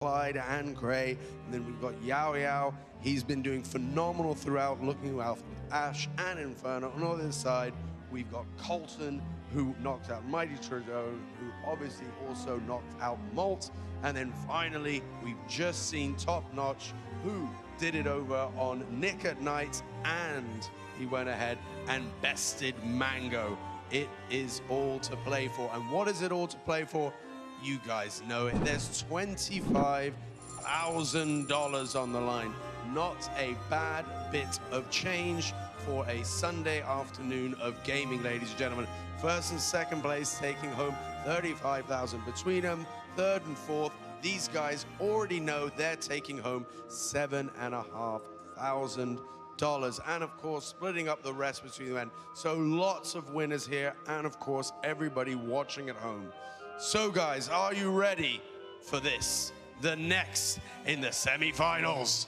Clyde and Gray, and then we've got YaoYao. He's been doing phenomenal throughout, looking out with Ash and Inferno. On the other side, we've got Colton, who knocked out Mighty Trudeau, who obviously also knocked out Molt. And then finally, we've just seen Top Notch, who did it over on Nick at Night, and he went ahead and bested Mango. It is all to play for. And what is it all to play for? You guys know it. There's $25,000 on the line. Not a bad bit of change for a Sunday afternoon of gaming, ladies and gentlemen. First and second place taking home $35,000 between them. Third and fourth, these guys already know they're taking home $7,500. And of course, splitting up the rest between them. So lots of winners here, and of course, everybody watching at home. So guys, are you ready for this? The next in the semifinals.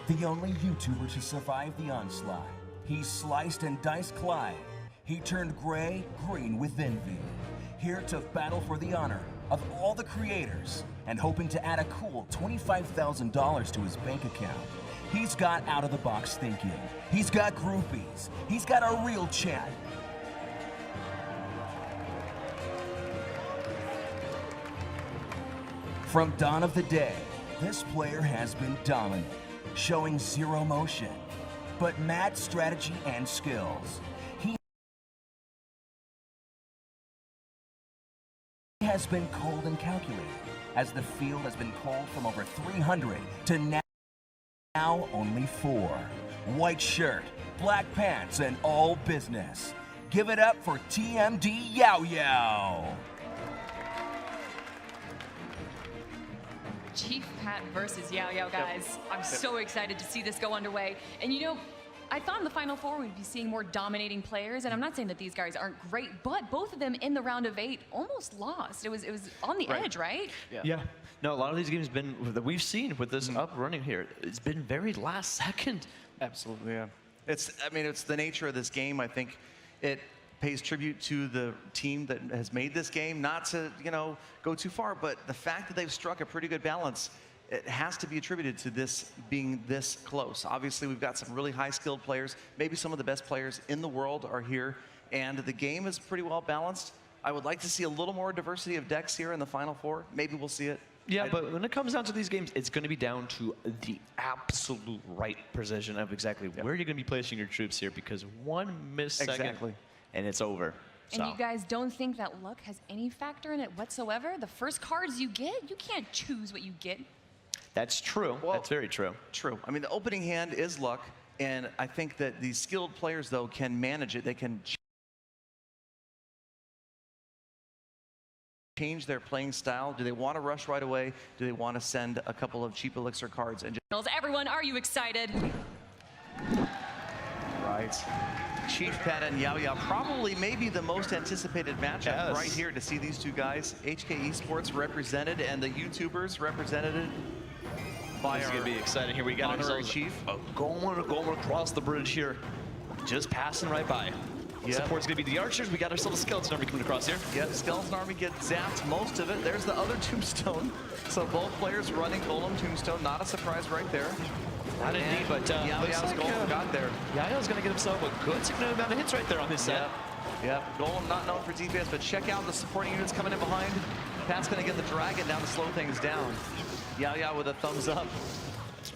The only YouTuber to survive the onslaught. He sliced and diced Clyde. He turned gray green with envy. Here to battle for the honor of all the creators and hoping to add a cool $25,000 to his bank account. He's got out-of-the-box thinking. He's got groupies. He's got a real chat. From dawn of the day, this player has been dominant, showing zero motion, but mad strategy and skills. He has been cold and calculated, as the field has been cold from over 300 to now only 4. White shirt, black pants, and all business. Give it up for TMD YaoYao. Chief Pat versus YaoYao, guys. I'm so excited to see this go underway. And you know, I thought in the Final Four we'd be seeing more dominating players, and I'm not saying that these guys aren't great, but both of them in the round of 8 almost lost. It was on the edge, right? Yeah. No, a lot of these games that we've seen with this up running here, it's been very last second. Absolutely, yeah. It's the nature of this game. I think it pays tribute to the team that has made this game, not to, go too far, but the fact that they've struck a pretty good balance, it has to be attributed to this being this close. Obviously, we've got some really high-skilled players. Maybe some of the best players in the world are here, and the game is pretty well balanced. I would like to see a little more diversity of decks here in the Final Four. Maybe we'll see it. Yeah, but when it comes down to these games, it's going to be down to the absolute right precision of exactly where you're going to be placing your troops here, because one missed second, and it's over. And you guys don't think that luck has any factor in it whatsoever? The first cards you get, you can't choose what you get. That's true. Well, that's very true. True. I mean, the opening hand is luck, and I think that these skilled players, though, can manage it. They can change their playing style. Do they want to rush right away? Do they want to send a couple of cheap elixir cards? And everyone, are you excited? Right. Chief Pat and YaoYao, probably maybe the most anticipated matchup right here to see these two guys. HK Esports represented and the YouTubers represented by it's going to be exciting here. We got ourselves Chief going across the bridge here, just passing right by. Support's going to be the Archers. We got ourselves a Skeleton Army coming across here. Yep, Skeleton Army gets zapped most of it. There's the other Tombstone. So both players running Golem Tombstone. Not a surprise right there. Not indeed, but YaoYao's Golem got there. YaoYao's going to get himself a good significant amount of hits right there on his set. Yep. Golem not known for defense, but check out the supporting units coming in behind. Pat's going to get the Dragon down to slow things down. YaoYao with a thumbs up.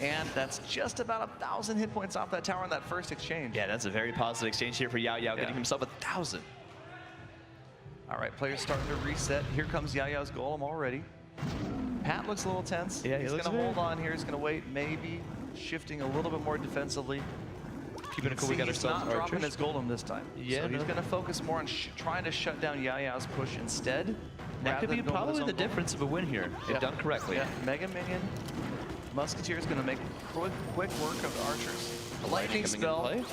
And that's just about 1,000 hit points off that tower in that first exchange. Yeah, that's a very positive exchange here for YaoYao, getting himself 1,000. All right, players starting to reset. Here comes YaoYao's Golem already. Pat looks a little tense. Yeah, he's going to hold on here. He's going to wait, maybe shifting a little bit more defensively. Keeping it cool. We got ourselves not dropping his Golem this time. Yeah, so he's going to focus more on trying to shut down YaoYao's push instead. That could be probably the difference of a win here, if done correctly. Yeah, Mega Minion. Musketeer's going to make quick work of the Archers. A lightning spell. Okay.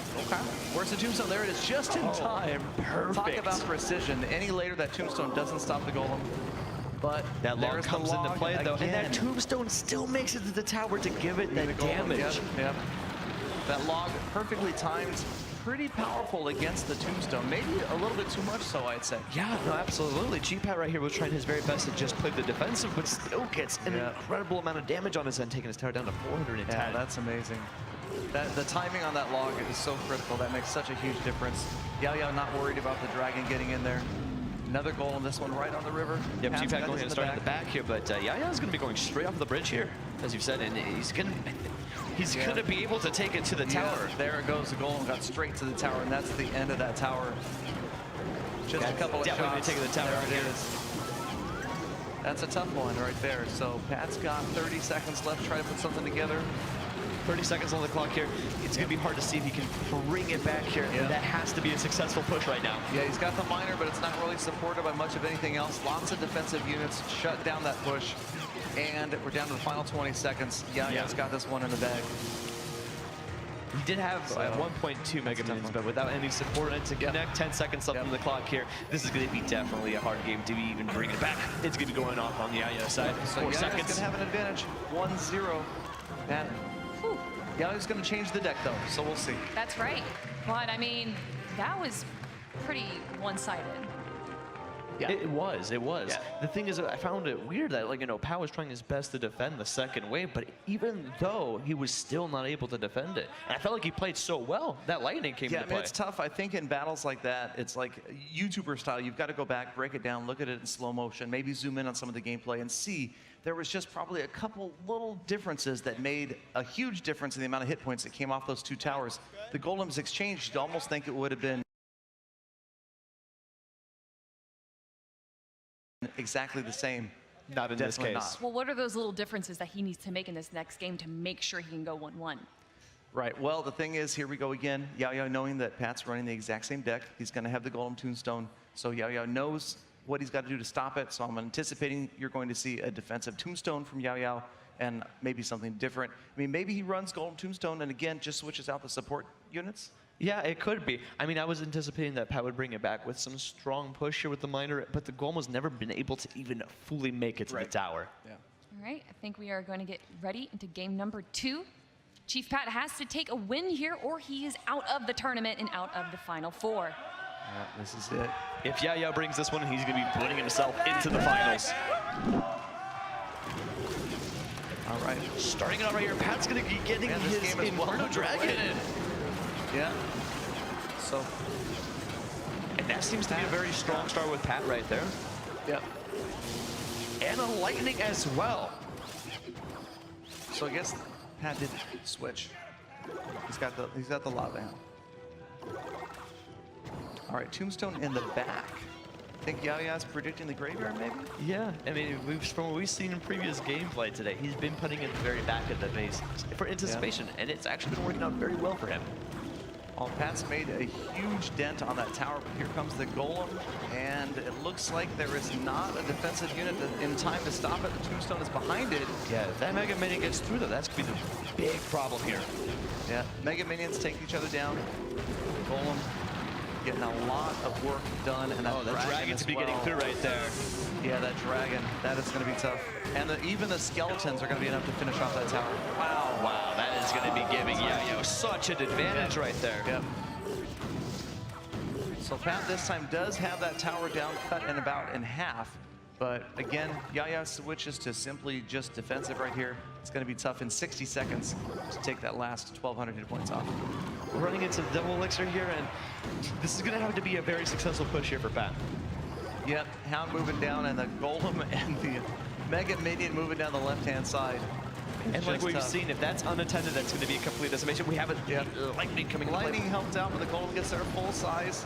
Where's the Tombstone? There it is, just in time. Perfect. Talk about precision. Any later, that Tombstone doesn't stop the Golem. But that log comes into play, though, and that Tombstone still makes it to the tower to give it that damage. Yep. That log perfectly timed. pretty powerful against the Tombstone. Maybe a little bit too much so, I'd say. Yeah, no, absolutely. G-Pat right here was trying his very best to just play the defensive, but still gets an incredible amount of damage on his end, taking his tower down to 410. Yeah, that's amazing. The timing on that log is so critical. That makes such a huge difference. YaoYao not worried about the dragon getting in there. Another goal on this one right on the river. Yep, G-Pat going to start in the back here, but YaoYao's going to be going straight off the bridge here, as you've said, and he's going to be able to take it to the tower. There it goes, the goal got straight to the tower, and that's the end of that tower. Just a couple of shots. Definitely take the tower There it is. That's a tough one right there. So Pat's got 30 seconds left, try to put something together. 30 seconds on the clock here. It's going to be hard to see if he can bring it back here. Yeah. That has to be a successful push right now. Yeah, he's got the miner, but it's not really supported by much of anything else. Lots of defensive units shut down that push. And we're down to the final 20 seconds. YaoYao's got this one in the bag. He did have 1.2 mega minions, but without any support and to connect, 10 seconds left on the clock here. This is going to be definitely a hard game to even bring it back. It's going to be going off on the YaoYao side. So 4 YaoYao's seconds. going to have an advantage. 1-0. And YaoYao's going to change the deck, though, so we'll see. That's right. But, I mean, that was pretty one-sided. Yeah. It was. Yeah. The thing is, I found it weird that, like, Pao was trying his best to defend the second wave, but even though he was still not able to defend it, and I felt like he played so well, that lightning came into play. It's tough. I think in battles like that, it's like YouTuber style. You've got to go back, break it down, look at it in slow motion, maybe zoom in on some of the gameplay and see there was just probably a couple little differences that made a huge difference in the amount of hit points that came off those two towers. The golems exchanged, you'd almost think it would have been exactly the same. Not in this case. Not. Well, what are those little differences that he needs to make in this next game to make sure he can go 1-1? Right. Well, the thing is, here we go again. YaoYao knowing that Pat's running the exact same deck. He's going to have the Golem Tombstone. So YaoYao knows what he's got to do to stop it. So I'm anticipating you're going to see a defensive Tombstone from YaoYao and maybe something different. I mean, maybe he runs Golem Tombstone and again just switches out the support units. Yeah, it could be. I mean, I was anticipating that Pat would bring it back with some strong push here with the miner, but the Golem has never been able to even fully make it to the tower. Yeah. All right, I think we are going to get ready into game number 2. Chief Pat has to take a win here or he is out of the tournament and out of the Final Four. Yeah, this is it. If YaoYao brings this one, he's going to be putting himself into the finals. All right. Starting it off right here, Pat's going to be getting his Inferno Dragon in. Yeah. So. And that seems to be a very strong start with Pat right there. Yep. And a lightning as well. So I guess Pat did switch. He's got the lava hound. All right, Tombstone in the back. I think YaoYao's predicting the graveyard, maybe? Yeah, I mean, from what we've seen in previous gameplay today, he's been putting it the very back of the base for anticipation, and it's actually been working out very well for him. Well, Pat's made a huge dent on that tower, but here comes the Golem, and it looks like there is not a defensive unit in time to stop it. The Tombstone is behind it. Yeah, if that Mega Minion gets through, though, that's going to be the big problem here. Yeah, Mega Minions take each other down. Golem getting a lot of work done, and that dragon's be getting through right there. Yeah, that dragon, that is going to be tough. And even the skeletons are going to be enough to finish off that tower. Wow, that is going to be giving YaoYao such an advantage right there. Yep. So Pat this time does have that tower down, cut in about in half. But again, YaoYao switches to simply just defensive right here. It's going to be tough in 60 seconds to take that last 1,200 hit points off. We're running into the double elixir here, and this is going to have to be a very successful push here for Pat. Yep, Hound moving down, and the Golem and the Mega Minion moving down the left-hand side. And like we've seen, if that's unattended, that's going to be a complete decimation. We have a lightning coming. Lightning helped out, but the Golem gets there full size.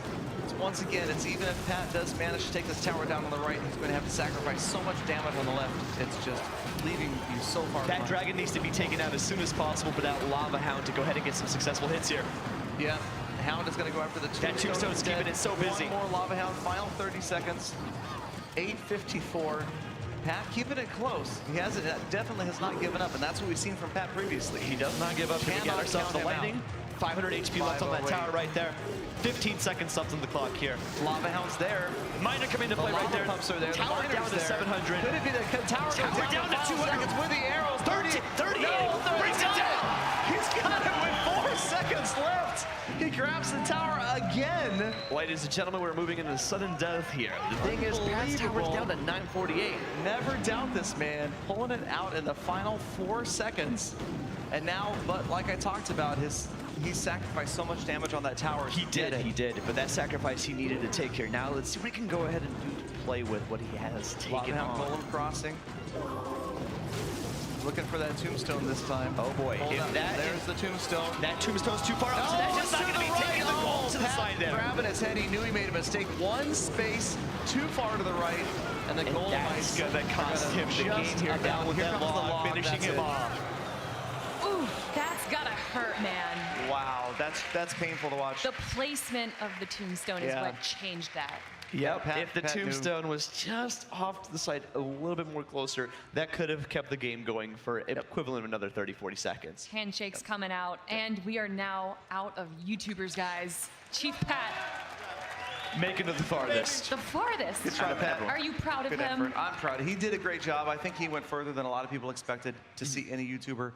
Once again, it's even if Pat does manage to take this tower down on the right, he's going to have to sacrifice so much damage on the left. It's just leaving you so far behind. That dragon needs to be taken out as soon as possible, but that Lava Hound to go ahead and get some successful hits here. Yeah, Hound is going to go after the Tombstone. That Tombstone's keeping it so busy. One more Lava Hound, final 30 seconds. 8:54. Pat keeping it close. He definitely has not given up, and that's what we've seen from Pat previously. He does not give up. Here we get ourselves the lightning. 500 HP left on that tower right there. 15 seconds left on the clock here. Lava Hound's there. Miner coming into play right there. Pumps are there. Tower down to 700. Could it be the tower down to 200 seconds with the arrows? 30. No, brings it down. He's got it with 4 seconds left. He grabs the tower again. Ladies and gentlemen, we're moving into sudden death here. The thing is, Pat's tower's down to 948. Never doubt this man, pulling it out in the final 4 seconds. And now, but like I talked about, he sacrificed so much damage on that tower. He did, but that sacrifice he needed to take here. Now let's see what he can go ahead and do to play with what he has taken on. Golem crossing. Looking for that tombstone this time. Oh boy, there's the tombstone. That tombstone's too far up, so that's just not going to be taking the goal to the side there. Grabbing his head, he knew he made a mistake. One space too far to the right, and the golem that's going to cost him the game here. Down with that log, finishing him off. Ooh, that's gotta hurt, man. Wow, that's painful to watch. The placement of the tombstone is what changed that. Yep, if the tombstone was just off to the side a little bit more closer, that could have kept the game going for an equivalent of another 30, 40 seconds. Handshakes coming out, and we are now out of YouTubers, guys. Chief Pat. Making it the farthest. The farthest. Good try, Pat. Are you proud of Good him? effort. I'm proud. He did a great job. I think he went further than a lot of people expected to see any YouTuber.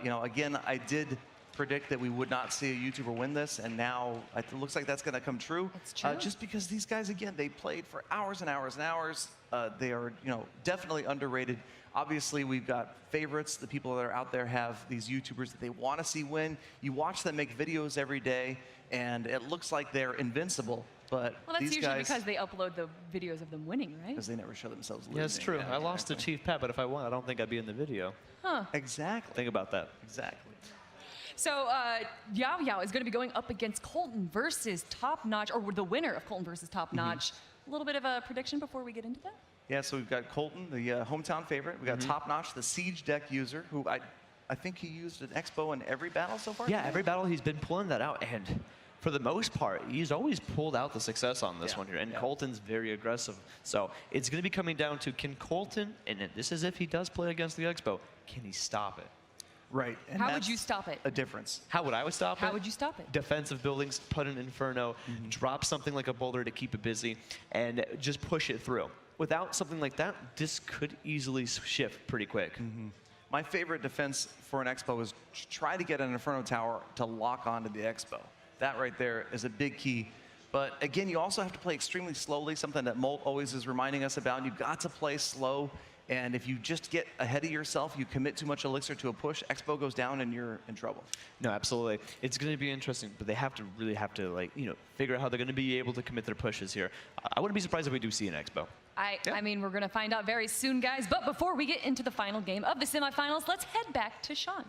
You know, again, I did predict that we would not see a YouTuber win this, and now it looks like that's going to come true. It's true. Just because these guys, again, they played for hours and hours and hours. They are, you know, definitely underrated. Obviously, we've got favorites. The people that are out there have these YouTubers that they want to see win. You watch them make videos every day, and it looks like they're invincible. But Well, that's these usually guys, because they upload the videos of them winning, right? because they never show themselves losing. Yeah, it's true. Yeah, I lost to Chief Pat, but if I won, I don't think I'd be in the video. Huh. Exactly. Think about that. Exactly. So YaoYao is going to be going up against Colton versus Top Notch, or the winner of Colton versus Top Notch. A little bit of a prediction before we get into that? Yeah, so we've got Colton, the hometown favorite. We got Top Notch, the Siege deck user, who I think he used an Expo in every battle so far. Yeah, every battle he's been pulling that out, and for the most part, he's always pulled out the success on this one here, and Colton's very aggressive. So it's going to be coming down to, can Colton, and this is if he does play against the Expo, can he stop it? Right. And How would you stop it? a difference. How would I stop it? How would you stop it? Defensive buildings, put an Inferno, drop something like a boulder to keep it busy, and just push it through. Without something like that, this could easily shift pretty quick. My favorite defense for an Expo is try to get an Inferno Tower to lock onto the Expo. That right there is a big key. But again, you also have to play extremely slowly, something that Molt always is reminding us about. You've got to play slow. And if you just get ahead of yourself, you commit too much elixir to a push, Expo goes down and you're in trouble. No, absolutely. It's going to be interesting, but they really have to, like, you know, figure out how they're going to be able to commit their pushes here. I wouldn't be surprised if we do see an Expo. I mean, we're going to find out very soon, guys. But before we get into the final game of the semifinals, let's head back to Sean.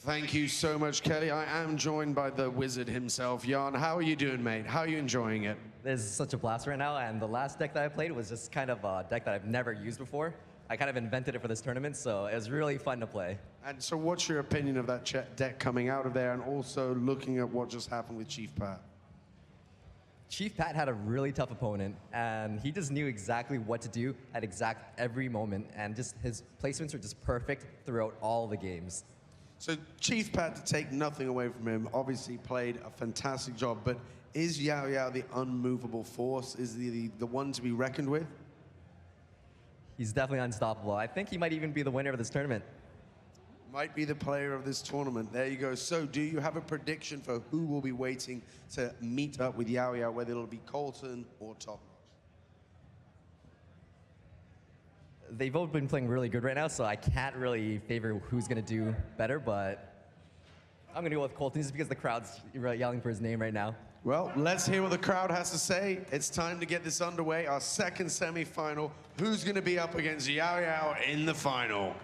Thank you so much, Kelly. I am joined by the wizard himself, Jan. How are you doing, mate? How are you enjoying it? This is such a blast right now, and the last deck that I played was just kind of a deck that I've never used before. I kind of invented it for this tournament, so it was really fun to play. And so what's your opinion of that deck coming out of there, and also looking at what just happened with Chief Pat? Chief Pat had a really tough opponent, and he just knew exactly what to do at every moment, and just his placements were just perfect throughout all the games. So Chief Pat, to take nothing away from him, obviously played a fantastic job, but is YaoYao the unmovable force? Is the one to be reckoned with? He's definitely unstoppable. I think he might even be the winner of this tournament. Might be the player of this tournament. There you go. So do you have a prediction for who will be waiting to meet up with YaoYao, whether it'll be Colton or Top Notch? They've both been playing really good right now, so I can't really favor who's going to do better, but I'm going to go with Colton just because the crowd's yelling for his name right now. Well, let's hear what the crowd has to say. It's time to get this underway. Our second semi-final. Who's going to be up against YaoYao in the final?